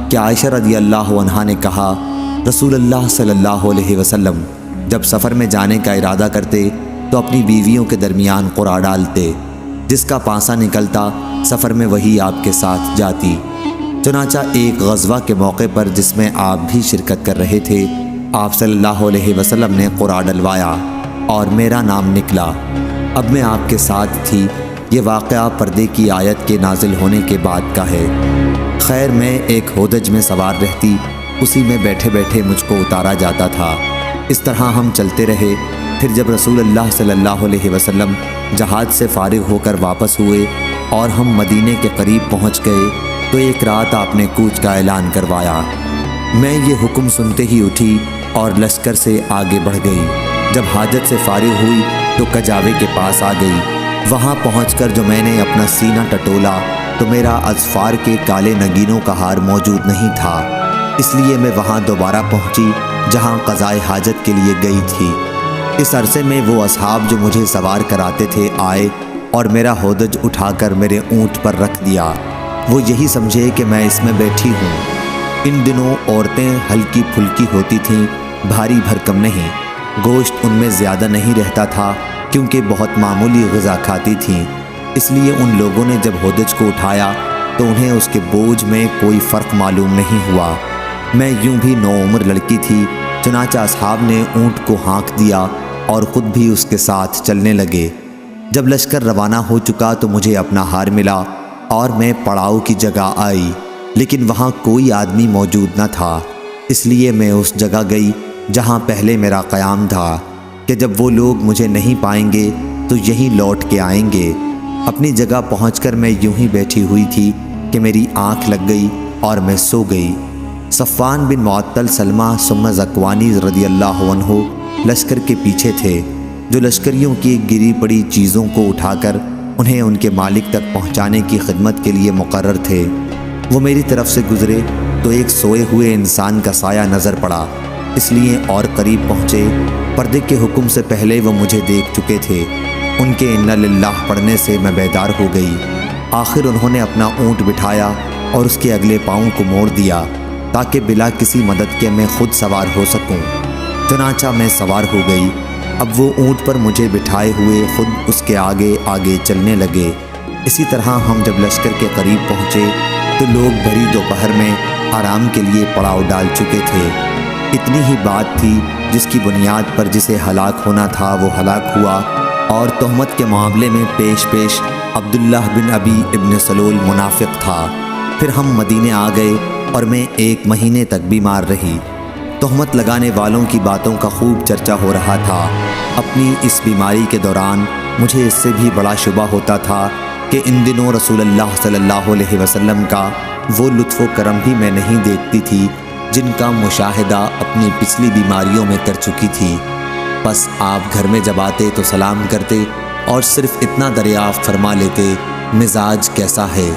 کہ عائشہ رضی اللہ عنہا نے کہا رسول اللہ صلی اللہ علیہ وسلم جب سفر میں جانے کا ارادہ کرتے تو اپنی بیویوں کے درمیان قرعہ ڈالتے، جس کا پانسا نکلتا سفر میں وہی آپ کے ساتھ جاتی۔ چنانچہ ایک غزوہ کے موقع پر جس میں آپ بھی شرکت کر رہے تھے، آپ صلی اللہ علیہ وسلم نے قرعہ ڈلوایا اور میرا نام نکلا۔ اب میں آپ کے ساتھ تھی۔ یہ واقعہ پردے کی آیت کے نازل ہونے کے بعد کا ہے۔ خیر میں ایک ہودج میں سوار رہتی، اسی میں بیٹھے بیٹھے مجھ کو اتارا جاتا تھا۔ اس طرح ہم چلتے رہے۔ پھر جب رسول اللہ صلی اللہ علیہ وسلم جہاد سے فارغ ہو کر واپس ہوئے اور ہم مدینے کے قریب پہنچ گئے تو ایک رات آپ نے کوچ کا اعلان کروایا۔ میں یہ حکم سنتے ہی اٹھی اور لشکر سے آگے بڑھ گئی۔ جب حاجت سے فارغ ہوئی تو کجاوے کے پاس آ گئی۔ وہاں پہنچ کر جو میں نے اپنا سینہ ٹٹولا تو میرا اظفار کے کالے نگینوں کا ہار موجود نہیں تھا، اس لیے میں وہاں دوبارہ پہنچی جہاں قضائے حاجت کے لیے گئی تھی۔ اس عرصے میں وہ اصحاب جو مجھے سوار کراتے تھے آئے اور میرا ہودج اٹھا کر میرے اونٹ پر رکھ دیا۔ وہ یہی سمجھے کہ میں اس میں بیٹھی ہوں۔ ان دنوں عورتیں ہلکی پھلکی ہوتی تھیں، بھاری بھرکم نہیں۔ گوشت ان میں زیادہ نہیں رہتا تھا کیونکہ بہت معمولی غذا کھاتی تھیں، اس لیے ان لوگوں نے جب ہودج کو اٹھایا تو انہیں اس کے بوجھ میں کوئی فرق معلوم نہیں ہوا۔ میں یوں بھی نوعمر لڑکی تھی، چنانچہ اصحاب نے اونٹ کو ہانک دیا اور خود بھی اس کے ساتھ چلنے لگے۔ جب لشکر روانہ ہو چکا تو مجھے اپنا ہار ملا اور میں پڑاؤ کی جگہ آئی، لیکن وہاں کوئی آدمی موجود نہ تھا، اس لیے میں اس جگہ گئی جہاں پہلے میرا قیام تھا کہ جب وہ لوگ مجھے نہیں پائیں گے تو یہیں لوٹ کے آئیں گے۔ اپنی جگہ پہنچ کر میں یوں ہی بیٹھی ہوئی تھی کہ میری آنکھ لگ گئی اور میں سو گئی۔ صفوان بن معطل سلمہ ثم ذکوانی رضی اللہ عنہ لشکر کے پیچھے تھے، جو لشکریوں کی گری پڑی چیزوں کو اٹھا کر انہیں ان کے مالک تک پہنچانے کی خدمت کے لیے مقرر تھے۔ وہ میری طرف سے گزرے تو ایک سوئے ہوئے انسان کا سایہ نظر پڑا، اس لیے اور قریب پہنچے۔ پردے کے حکم سے پہلے وہ مجھے دیکھ چکے تھے۔ ان کے انا للہ پڑھنے سے میں بیدار ہو گئی۔ آخر انہوں نے اپنا اونٹ بٹھایا اور اس کے اگلے پاؤں کو موڑ دیا تاکہ بلا کسی مدد کے میں خود سوار ہو سکوں۔ چنانچہ میں سوار ہو گئی۔ اب وہ اونٹ پر مجھے بٹھائے ہوئے خود اس کے آگے آگے چلنے لگے۔ اسی طرح ہم جب لشکر کے قریب پہنچے تو لوگ بھری دوپہر میں آرام کے لیے پڑاؤ ڈال چکے تھے۔ اتنی ہی بات تھی جس کی بنیاد پر جسے ہلاک ہونا تھا وہ ہلاک ہوا، اور تہمت کے معاملے میں پیش عبداللہ بن ابی ابن سلول منافق تھا۔ پھر ہم مدینے آ گئے اور میں 1 مہینے تک بیمار رہی۔ تہمت لگانے والوں کی باتوں کا خوب چرچا ہو رہا تھا۔ اپنی اس بیماری کے دوران مجھے اس سے بھی بڑا شبہ ہوتا تھا کہ ان دنوں رسول اللہ صلی اللہ علیہ وسلم کا وہ لطف و کرم بھی میں نہیں دیکھتی تھی جن کا مشاہدہ اپنی پچھلی بیماریوں میں کر چکی تھی۔ بس آپ گھر میں جب آتے تو سلام کرتے اور صرف اتنا دریافت فرما لیتے مزاج کیسا ہے۔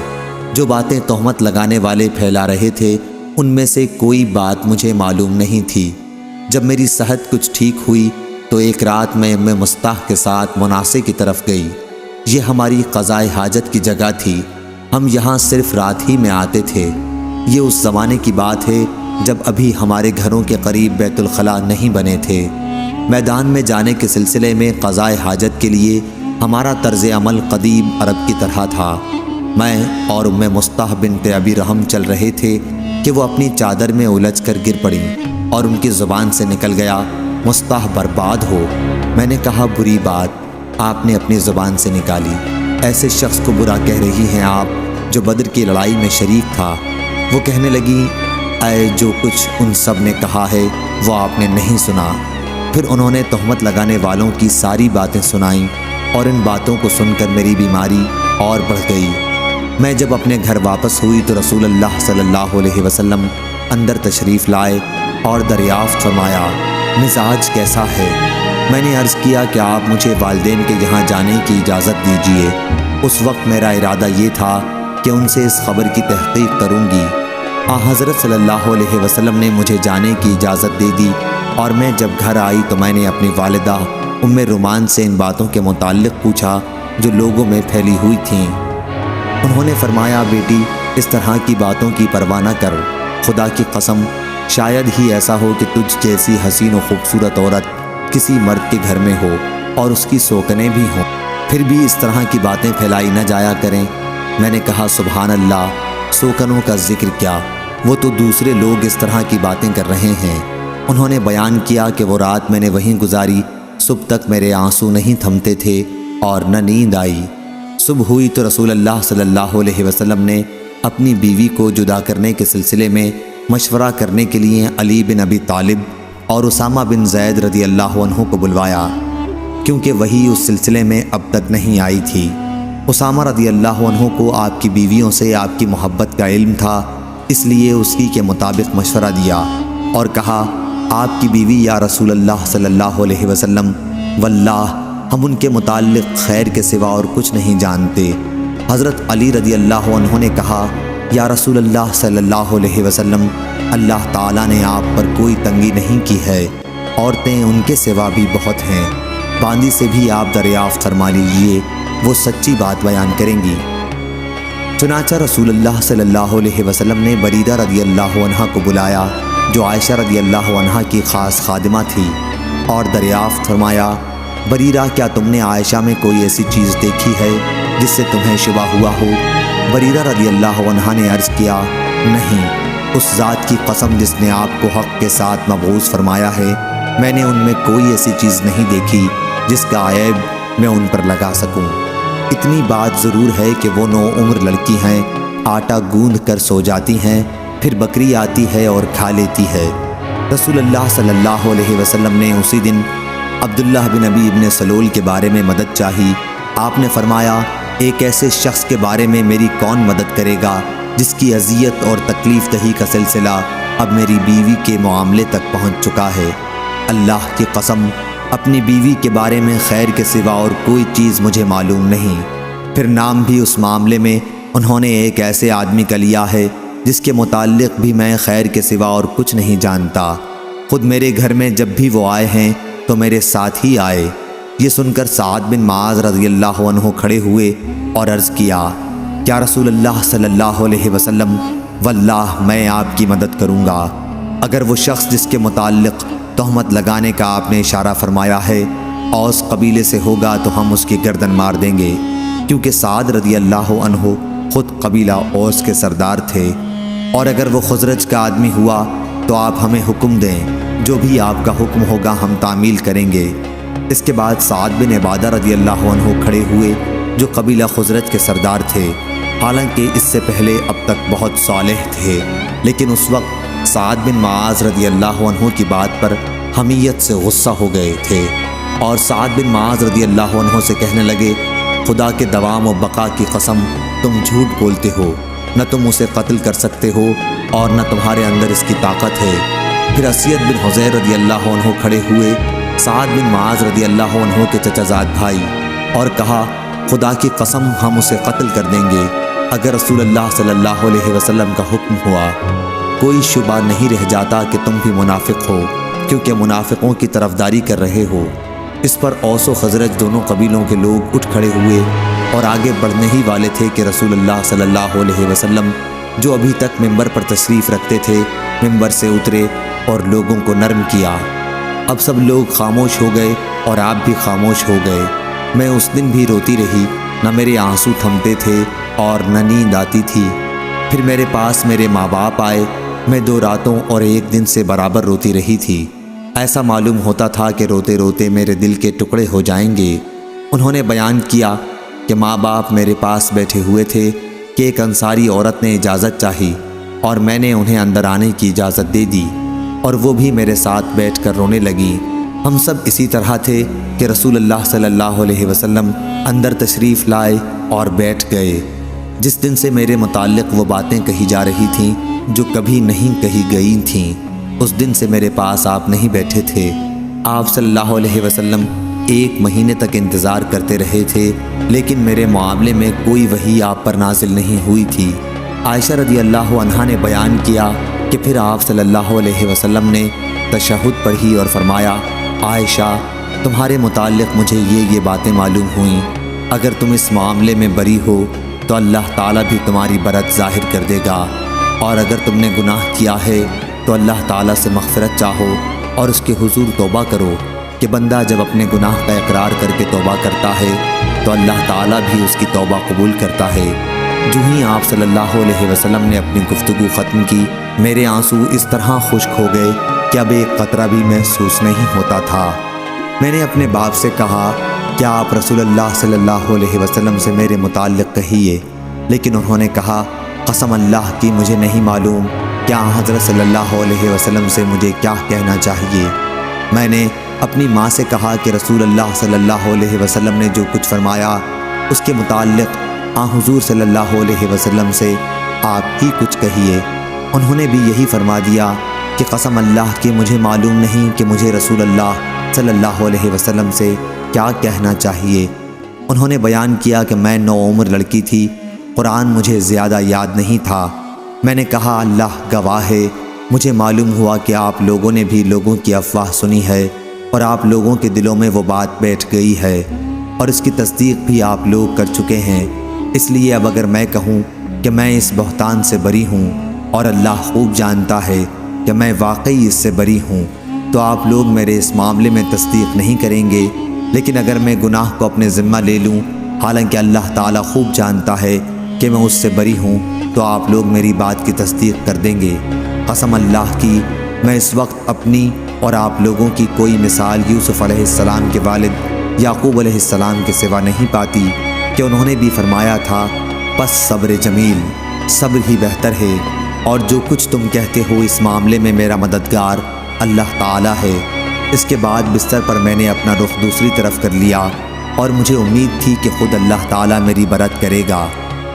جو باتیں تہمت لگانے والے پھیلا رہے تھے ان میں سے کوئی بات مجھے معلوم نہیں تھی۔ جب میری صحت کچھ ٹھیک ہوئی تو ایک رات میں مستح کے ساتھ مناصے کی طرف گئی۔ یہ ہماری قضائے حاجت کی جگہ تھی، ہم یہاں صرف رات ہی میں آتے تھے۔ یہ اس زمانے کی بات ہے جب ابھی ہمارے گھروں کے قریب بیت الخلاء نہیں بنے تھے۔ میدان میں جانے کے سلسلے میں قضائے حاجت کے لیے ہمارا طرز عمل قدیم عرب کی طرح تھا۔ میں اور مستح بنت ابی رحم چل رہے تھے کہ وہ اپنی چادر میں الجھ کر گر پڑیں اور ان کی زبان سے نکل گیا مستح برباد ہو۔ میں نے کہا بری بات آپ نے اپنی زبان سے نکالی، ایسے شخص کو برا کہہ رہی ہیں آپ جو بدر کی لڑائی میں شریک تھا۔ وہ کہنے لگی اے جو کچھ ان سب نے کہا ہے وہ آپ نے نہیں سنا۔ پھر انہوں نے تہمت لگانے والوں کی ساری باتیں سنائیں اور ان باتوں کو سن کر میری بیماری اور بڑھ گئی۔ میں جب اپنے گھر واپس ہوئی تو رسول اللہ صلی اللہ علیہ وسلم اندر تشریف لائے اور دریافت فرمایا مزاج کیسا ہے۔ میں نے عرض کیا کہ آپ مجھے والدین کے یہاں جانے کی اجازت دیجیے۔ اس وقت میرا ارادہ یہ تھا کہ ان سے اس خبر کی تحقیق کروں گی۔ حضرت صلی اللہ علیہ وسلم نے مجھے جانے کی اجازت دے دی اور میں جب گھر آئی تو میں نے اپنی والدہ رومان سے ان باتوں کے متعلق پوچھا جو لوگوں میں پھیلی ہوئی تھیں۔ انہوں نے فرمایا بیٹی اس طرح کی باتوں کی پرواہ نہ کر، خدا کی قسم شاید ہی ایسا ہو کہ تجھ جیسی حسین و خوبصورت عورت کسی مرد کے گھر میں ہو اور اس کی سوکنیں بھی ہوں، پھر بھی اس طرح کی باتیں پھیلائی نہ جایا کریں۔ میں نے کہا سبحان اللہ، سوکنوں کا ذکر کیا، وہ تو دوسرے لوگ اس طرح کی باتیں کر رہے ہیں۔ انہوں نے بیان کیا کہ وہ رات میں نے وہیں گزاری، صبح تک میرے آنسو نہیں تھمتے تھے اور نہ نیند آئی۔ صبح ہوئی تو رسول اللہ صلی اللہ علیہ وسلم نے اپنی بیوی کو جدا کرنے کے سلسلے میں مشورہ کرنے کے لیے علی بن ابی طالب اور اسامہ بن زید رضی اللہ عنہ کو بلوایا، کیونکہ وہی اس سلسلے میں اب تک نہیں آئی تھی۔ اسامہ رضی اللہ عنہ کو آپ کی بیویوں سے آپ کی محبت کا علم تھا، اس لیے اسی کے مطابق مشورہ دیا اور کہا آپ کی بیوی یا رسول اللہ صلی اللہ علیہ وسلم، واللہ ہم ان کے متعلق خیر کے سوا اور کچھ نہیں جانتے۔ حضرت علی رضی اللہ عنہ نے کہا یا رسول اللہ صلی اللہ علیہ وسلم، اللہ تعالیٰ نے آپ پر کوئی تنگی نہیں کی ہے، عورتیں ان کے سوا بھی بہت ہیں، باندی سے بھی آپ دریافت فرما لیجئے، وہ سچی بات بیان کریں گی۔ چنانچہ رسول اللہ صلی اللہ علیہ وسلم نے بریدہ رضی اللہ عنہ کو بلایا جو عائشہ رضی اللہ عنہ کی خاص خادمہ تھی، اور دریافت فرمایا بریرہ کیا تم نے عائشہ میں کوئی ایسی چیز دیکھی ہے جس سے تمہیں شبہ ہوا ہو؟ بریرہ رضی اللہ عنہ نے عرض کیا نہیں، اس ذات کی قسم جس نے آپ کو حق کے ساتھ مبعوث فرمایا ہے، میں نے ان میں کوئی ایسی چیز نہیں دیکھی جس کا عیب میں ان پر لگا سکوں۔ اتنی بات ضرور ہے کہ وہ 9 عمر لڑکی ہیں، آٹا گوندھ کر سو جاتی ہیں، پھر بکری آتی ہے اور کھا لیتی ہے۔ رسول اللہ صلی اللہ علیہ وسلم نے اسی دن عبداللہ بن ابی ابن سلول کے بارے میں مدد چاہی۔ آپ نے فرمایا ایک ایسے شخص کے بارے میں میری کون مدد کرے گا جس کی اذیت اور تکلیف دہی کا سلسلہ اب میری بیوی کے معاملے تک پہنچ چکا ہے۔ اللہ کی قسم اپنی بیوی کے بارے میں خیر کے سوا اور کوئی چیز مجھے معلوم نہیں۔ پھر نام بھی اس معاملے میں انہوں نے ایک ایسے آدمی کا لیا ہے جس کے متعلق بھی میں خیر کے سوا اور کچھ نہیں جانتا۔ خود میرے گھر میں جب بھی وہ آئے ہیں تو میرے ساتھ ہی آئے۔ یہ سن کر سعد بن معاذ رضی اللہ عنہ کھڑے ہوئے اور عرض کیا کیا رسول اللہ صلی اللہ علیہ وسلم، واللہ میں آپ کی مدد کروں گا۔ اگر وہ شخص جس کے متعلق تہمت لگانے کا آپ نے اشارہ فرمایا ہے اوس قبیلے سے ہوگا تو ہم اس کی گردن مار دیں گے، کیونکہ سعد رضی اللہ عنہ خود قبیلہ اوس کے سردار تھے، اور اگر وہ خزرج کا آدمی ہوا تو آپ ہمیں حکم دیں، جو بھی آپ کا حکم ہوگا ہم تعمیل کریں گے۔ اس کے بعد سعد بن عبادہ رضی اللہ عنہ کھڑے ہوئے جو قبیلہ خزرج کے سردار تھے، حالانکہ اس سے پہلے اب تک بہت صالح تھے، لیکن اس وقت سعد بن معاذ رضی اللہ عنہ کی بات پر حمیت سے غصہ ہو گئے تھے، اور سعد بن معاذ رضی اللہ عنہ سے کہنے لگے خدا کے دوام و بقا کی قسم تم جھوٹ بولتے ہو، نہ تم اسے قتل کر سکتے ہو اور نہ تمہارے اندر اس کی طاقت ہے۔ پھر اسید بن حضیر رضی اللہ عنہ کھڑے ہوئے سعد بن معاذ رضی اللہ عنہ کے چچا زاد بھائی، اور کہا خدا کی قسم ہم اسے قتل کر دیں گے اگر رسول اللہ صلی اللہ علیہ وسلم کا حکم ہوا۔ کوئی شبہ نہیں رہ جاتا کہ تم بھی منافق ہو، کیونکہ منافقوں کی طرفداری کر رہے ہو۔ اس پر اوس و خزرج دونوں قبیلوں کے لوگ اٹھ کھڑے ہوئے اور آگے بڑھنے ہی والے تھے کہ رسول اللہ صلی اللہ علیہ وسلم جو ابھی تک ممبر پر تشریف رکھتے تھے ممبر سے اترے اور لوگوں کو نرم کیا۔ اب سب لوگ خاموش ہو گئے اور آپ بھی خاموش ہو گئے۔ میں اس دن بھی روتی رہی، نہ میرے آنسو تھمتے تھے اور نہ نیند آتی تھی۔ پھر میرے پاس میرے ماں باپ آئے، میں 2 راتوں اور 1 دن سے برابر روتی رہی تھی۔ ایسا معلوم ہوتا تھا کہ روتے روتے میرے دل کے ٹکڑے ہو جائیں گے۔ انہوں نے بیان کیا کہ ماں باپ میرے پاس بیٹھے ہوئے تھے کہ ایک انصاری عورت نے اجازت چاہی اور میں نے انہیں اندر آنے کی اجازت دے دی، اور وہ بھی میرے ساتھ بیٹھ کر رونے لگی۔ ہم سب اسی طرح تھے کہ رسول اللہ صلی اللہ علیہ وسلم اندر تشریف لائے اور بیٹھ گئے۔ جس دن سے میرے متعلق وہ باتیں کہی جا رہی تھیں جو کبھی نہیں کہی گئی تھیں، اس دن سے میرے پاس آپ نہیں بیٹھے تھے۔ آپ صلی اللہ علیہ وسلم 1 مہینے تک انتظار کرتے رہے تھے، لیکن میرے معاملے میں کوئی وحی آپ پر نازل نہیں ہوئی تھی۔ عائشہ رضی اللہ عنہا نے بیان کیا کہ پھر آپ صلی اللہ علیہ وسلم نے تشہد پڑھی اور فرمایا عائشہ تمہارے متعلق مجھے یہ باتیں معلوم ہوئیں، اگر تم اس معاملے میں بری ہو تو اللہ تعالیٰ بھی تمہاری برت ظاہر کر دے گا۔ اور اگر تم نے گناہ کیا ہے تو اللہ تعالیٰ سے مغفرت چاہو اور اس کے حضور توبہ کرو کہ بندہ جب اپنے گناہ کا اقرار کر کے توبہ کرتا ہے تو اللہ تعالیٰ بھی اس کی توبہ قبول کرتا ہے۔ جو ہی آپ صلی اللہ علیہ وسلم نے اپنی گفتگو ختم کی، میرے آنسو اس طرح خشک ہو گئے کہ اب ایک قطرہ بھی محسوس نہیں ہوتا تھا۔ میں نے اپنے باپ سے کہا کہ آپ رسول اللہ صلی اللہ علیہ وسلم سے میرے متعلق کہیے، لیکن انہوں نے کہا قسم اللہ کی مجھے نہیں معلوم کہ حضرت صلی اللہ علیہ وسلم سے مجھے کیا کہنا چاہیے۔ میں نے اپنی ماں سے کہا کہ رسول اللہ صلی اللہ علیہ وسلم نے جو کچھ فرمایا اس کے متعلق حضور صلی اللہ علیہ وسلم سے آپ ہی کچھ کہیے۔ انہوں نے بھی یہی فرما دیا کہ قسم اللہ کی مجھے معلوم نہیں کہ مجھے رسول اللہ صلی اللہ علیہ وسلم سے کیا کہنا چاہیے۔ انہوں نے بیان کیا کہ میں نوعمر لڑکی تھی، قرآن مجھے زیادہ یاد نہیں تھا۔ میں نے کہا اللہ گواہ ہے، مجھے معلوم ہوا کہ آپ لوگوں نے بھی لوگوں کی افواہ سنی ہے اور آپ لوگوں کے دلوں میں وہ بات بیٹھ گئی ہے اور اس کی تصدیق بھی آپ لوگ کر چکے ہیں۔ اس لیے اب اگر میں کہوں کہ میں اس بہتان سے بری ہوں اور اللہ خوب جانتا ہے کہ میں واقعی اس سے بری ہوں، تو آپ لوگ میرے اس معاملے میں تصدیق نہیں کریں گے۔ لیکن اگر میں گناہ کو اپنے ذمہ لے لوں، حالانکہ اللہ تعالیٰ خوب جانتا ہے کہ میں اس سے بری ہوں، تو آپ لوگ میری بات کی تصدیق کر دیں گے۔ قسم اللہ کی میں اس وقت اپنی اور آپ لوگوں کی کوئی مثال یوسف علیہ السلام کے والد یعقوب علیہ السلام کے سوا نہیں پاتی کہ انہوں نے بھی فرمایا تھا بس صبر جمیل، صبر ہی بہتر ہے، اور جو کچھ تم کہتے ہو اس معاملے میں میرا مددگار اللہ تعالیٰ ہے۔ اس کے بعد بستر پر میں نے اپنا رخ دوسری طرف کر لیا اور مجھے امید تھی کہ خود اللہ تعالیٰ میری برت کرے گا،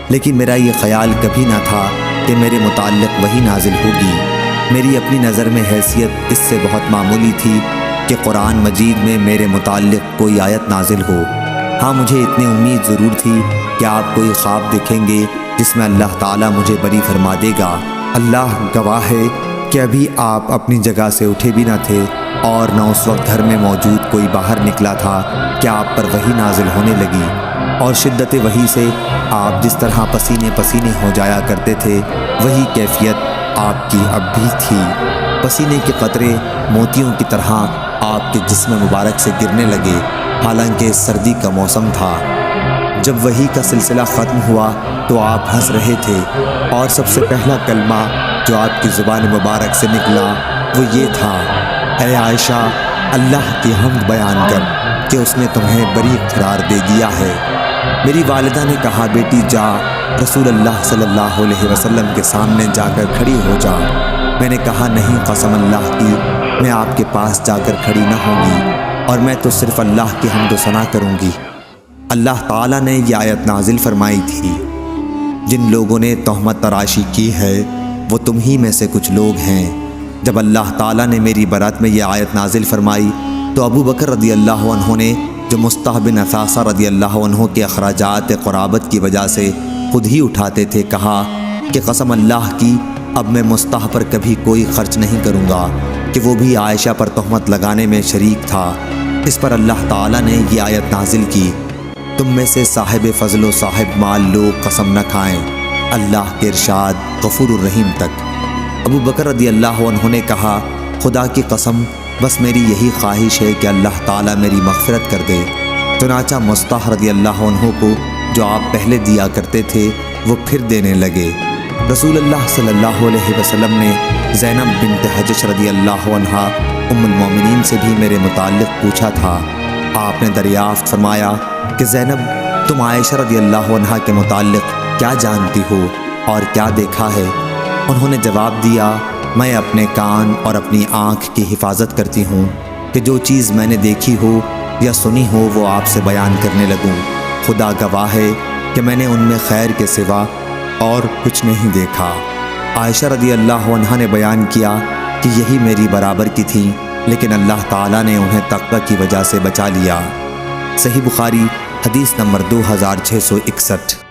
لیکن میرا یہ خیال کبھی نہ تھا کہ میرے متعلق وہی نازل ہوگی۔ میری اپنی نظر میں حیثیت اس سے بہت معمولی تھی کہ قرآن مجید میں میرے متعلق کوئی آیت نازل ہو۔ ہاں مجھے اتنی امید ضرور تھی کہ آپ کوئی خواب دیکھیں گے جس میں اللہ تعالیٰ مجھے بری فرما دے گا۔ اللہ گواہ ہے کہ ابھی آپ اپنی جگہ سے اٹھے بھی نہ تھے اور نہ اس وقت گھر میں موجود کوئی باہر نکلا تھا کہ آپ پر وحی نازل ہونے لگی، اور شدت وحی سے آپ جس طرح پسینے پسینے ہو جایا کرتے تھے وہی کیفیت آپ کی اب بھی تھی۔ پسینے کے قطرے موتیوں کی طرح آپ کے جسم مبارک سے گرنے لگے، حالانکہ سردی کا موسم تھا۔ جب وحی کا سلسلہ ختم ہوا تو آپ ہنس رہے تھے، اور سب سے پہلا کلمہ جو آپ کی زبان مبارک سے نکلا وہ یہ تھا، اے عائشہ اللہ کی حمد بیان کر کہ اس نے تمہیں بری قرار دے دیا ہے۔ میری والدہ نے کہا بیٹی جا، رسول اللہ صلی اللہ علیہ وسلم کے سامنے جا کر کھڑی ہو جا۔ میں نے کہا نہیں قسم اللہ کی میں آپ کے پاس جا کر کھڑی نہ ہوں گی، اور میں تو صرف اللہ کی حمد و ثنا کروں گی۔ اللہ تعالیٰ نے یہ آیت نازل فرمائی تھی، جن لوگوں نے تہمت تراشی کی ہے وہ تم ہی میں سے کچھ لوگ ہیں۔ جب اللہ تعالیٰ نے میری برات میں یہ آیت نازل فرمائی تو ابو بکر رضی اللہ عنہ نے، جو مصطح بن اثاثہ رضی اللہ عنہ کے اخراجات قرابت کی وجہ سے خود ہی اٹھاتے تھے، کہا کہ قسم اللہ کی اب میں مصطح پر کبھی کوئی خرچ نہیں کروں گا کہ وہ بھی عائشہ پر تہمت لگانے میں شریک تھا۔ اس پر اللہ تعالیٰ نے یہ آیت نازل کی، تم میں سے صاحب فضل و صاحب مال لوگ قسم نہ کھائیں، اللہ کے ارشاد غفور الرحیم تک۔ ابو بکر رضی اللہ عنہ نے کہا خدا کی قسم بس میری یہی خواہش ہے کہ اللہ تعالیٰ میری مغفرت کر دے۔ چنانچہ مصطح رضی اللہ عنہ کو جو آپ پہلے دیا کرتے تھے وہ پھر دینے لگے۔ رسول اللہ صلی اللہ علیہ وسلم نے زینب بنت حجش رضی اللہ عنہا ام المومنین سے بھی میرے متعلق پوچھا تھا۔ آپ نے دریافت فرمایا کہ زینب تم عائشہ رضی اللہ عنہا کے متعلق کیا جانتی ہو اور کیا دیکھا ہے؟ انہوں نے جواب دیا میں اپنے کان اور اپنی آنکھ کی حفاظت کرتی ہوں کہ جو چیز میں نے دیکھی ہو یا سنی ہو وہ آپ سے بیان کرنے لگوں۔ خدا گواہ ہے کہ میں نے ان میں خیر کے سوا اور کچھ نہیں دیکھا۔ عائشہ رضی اللہ عنہا نے بیان کیا کہ یہی میری برابر کی تھیں، لیکن اللہ تعالیٰ نے انہیں تقوی کی وجہ سے بچا لیا۔ صحیح بخاری حدیث نمبر 2661۔